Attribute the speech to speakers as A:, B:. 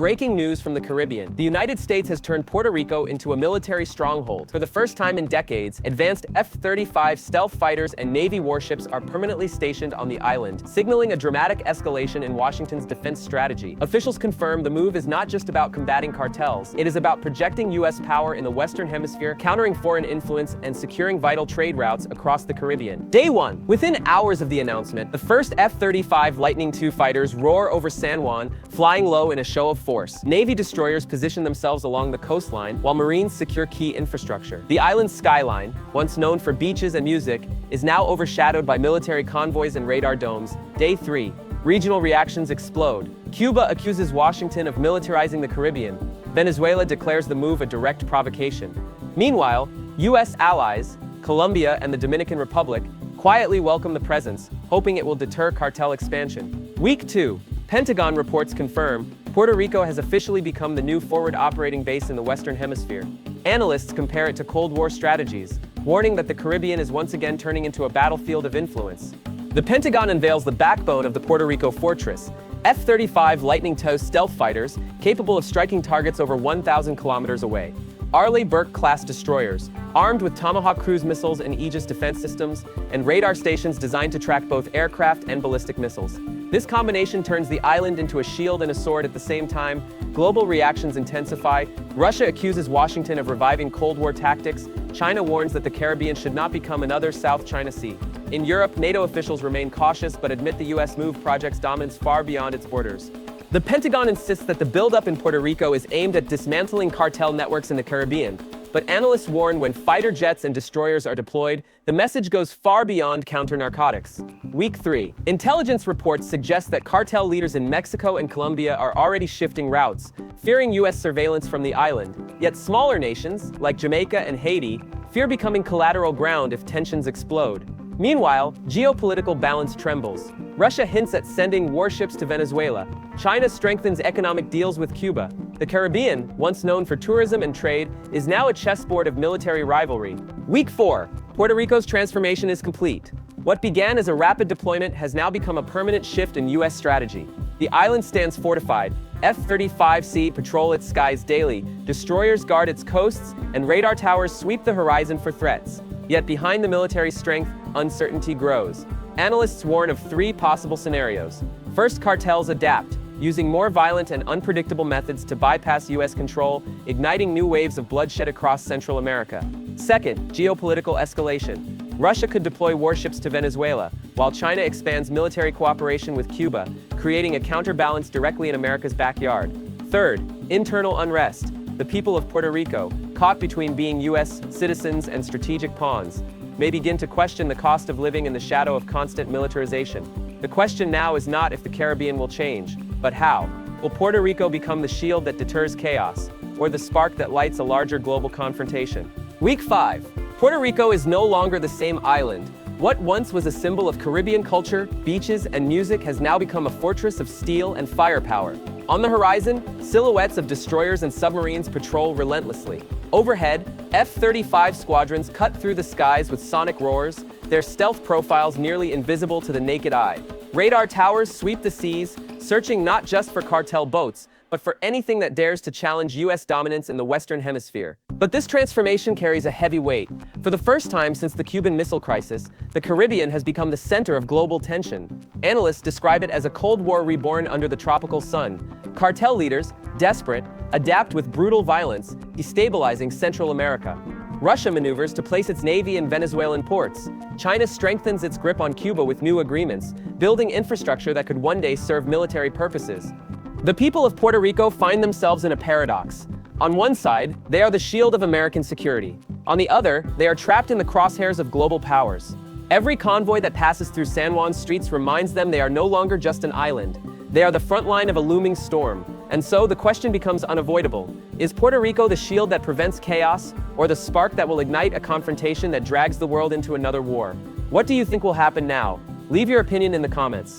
A: Breaking news from the Caribbean. The United States has turned Puerto Rico into a military stronghold. For the first time in decades, advanced F-35 stealth fighters and Navy warships are permanently stationed on the island, signaling a dramatic escalation in Washington's defense strategy. Officials confirm the move is not just about combating cartels, it is about projecting U.S. power in the Western Hemisphere, countering foreign influence, and securing vital trade routes across the Caribbean. Day 1. Within hours of the announcement, the first F-35 Lightning II fighters roar over San Juan, flying low in a show of force. Navy destroyers position themselves along the coastline, while Marines secure key infrastructure. The island's skyline, once known for beaches and music, is now overshadowed by military convoys and radar domes. Day 3. Regional reactions explode. Cuba accuses Washington of militarizing the Caribbean. Venezuela declares the move a direct provocation. Meanwhile, U.S. allies, Colombia and the Dominican Republic, quietly welcome the presence, hoping it will deter cartel expansion. Week 2. Pentagon reports confirm Puerto Rico has officially become the new forward operating base in the Western Hemisphere. Analysts compare it to Cold War strategies, warning that the Caribbean is once again turning into a battlefield of influence. The Pentagon unveils the backbone of the Puerto Rico fortress, F-35 Lightning II stealth fighters capable of striking targets over 1,000 kilometers away. Arleigh Burke-class destroyers, armed with Tomahawk cruise missiles and Aegis defense systems, and radar stations designed to track both aircraft and ballistic missiles. This combination turns the island into a shield and a sword at the same time. Global reactions intensify. Russia accuses Washington of reviving Cold War tactics. China warns that the Caribbean should not become another South China Sea. In Europe, NATO officials remain cautious but admit the U.S. move projects dominance far beyond its borders. The Pentagon insists that the buildup in Puerto Rico is aimed at dismantling cartel networks in the Caribbean, but analysts warn when fighter jets and destroyers are deployed, the message goes far beyond counter-narcotics. Week 3. Intelligence reports suggest that cartel leaders in Mexico and Colombia are already shifting routes, fearing U.S. surveillance from the island. Yet smaller nations, like Jamaica and Haiti, fear becoming collateral ground if tensions explode. Meanwhile, geopolitical balance trembles. Russia hints at sending warships to Venezuela. China strengthens economic deals with Cuba. The Caribbean, once known for tourism and trade, is now a chessboard of military rivalry. Week 4. Puerto Rico's transformation is complete. What began as a rapid deployment has now become a permanent shift in U.S. strategy. The island stands fortified. F-35C patrol its skies daily, destroyers guard its coasts, and radar towers sweep the horizon for threats. Yet behind the military strength, uncertainty grows. Analysts warn of 3 possible scenarios. First, cartels adapt, using more violent and unpredictable methods to bypass U.S. control, igniting new waves of bloodshed across Central America. Second, geopolitical escalation. Russia could deploy warships to Venezuela, while China expands military cooperation with Cuba, creating a counterbalance directly in America's backyard. Third, internal unrest. The people of Puerto Rico, caught between being U.S. citizens and strategic pawns, may begin to question the cost of living in the shadow of constant militarization. The question now is not if the Caribbean will change, but how. Will Puerto Rico become the shield that deters chaos, or the spark that lights a larger global confrontation? Week 5. Puerto Rico is no longer the same island. What once was a symbol of Caribbean culture, beaches, and music has now become a fortress of steel and firepower. On the horizon, silhouettes of destroyers and submarines patrol relentlessly. Overhead, F-35 squadrons cut through the skies with sonic roars, their stealth profiles nearly invisible to the naked eye. Radar towers sweep the seas, searching not just for cartel boats, but for anything that dares to challenge U.S. dominance in the Western Hemisphere. But this transformation carries a heavy weight. For the first time since the Cuban Missile Crisis, the Caribbean has become the center of global tension. Analysts describe it as a Cold War reborn under the tropical sun. Cartel leaders, desperate, adapt with brutal violence, destabilizing Central America. Russia maneuvers to place its navy in Venezuelan ports. China strengthens its grip on Cuba with new agreements, building infrastructure that could one day serve military purposes. The people of Puerto Rico find themselves in a paradox. On one side, they are the shield of American security. On the other, they are trapped in the crosshairs of global powers. Every convoy that passes through San Juan's streets reminds them they are no longer just an island. They are the front line of a looming storm. And so the question becomes unavoidable. Is Puerto Rico the shield that prevents chaos, or the spark that will ignite a confrontation that drags the world into another war? What do you think will happen now? Leave your opinion in the comments.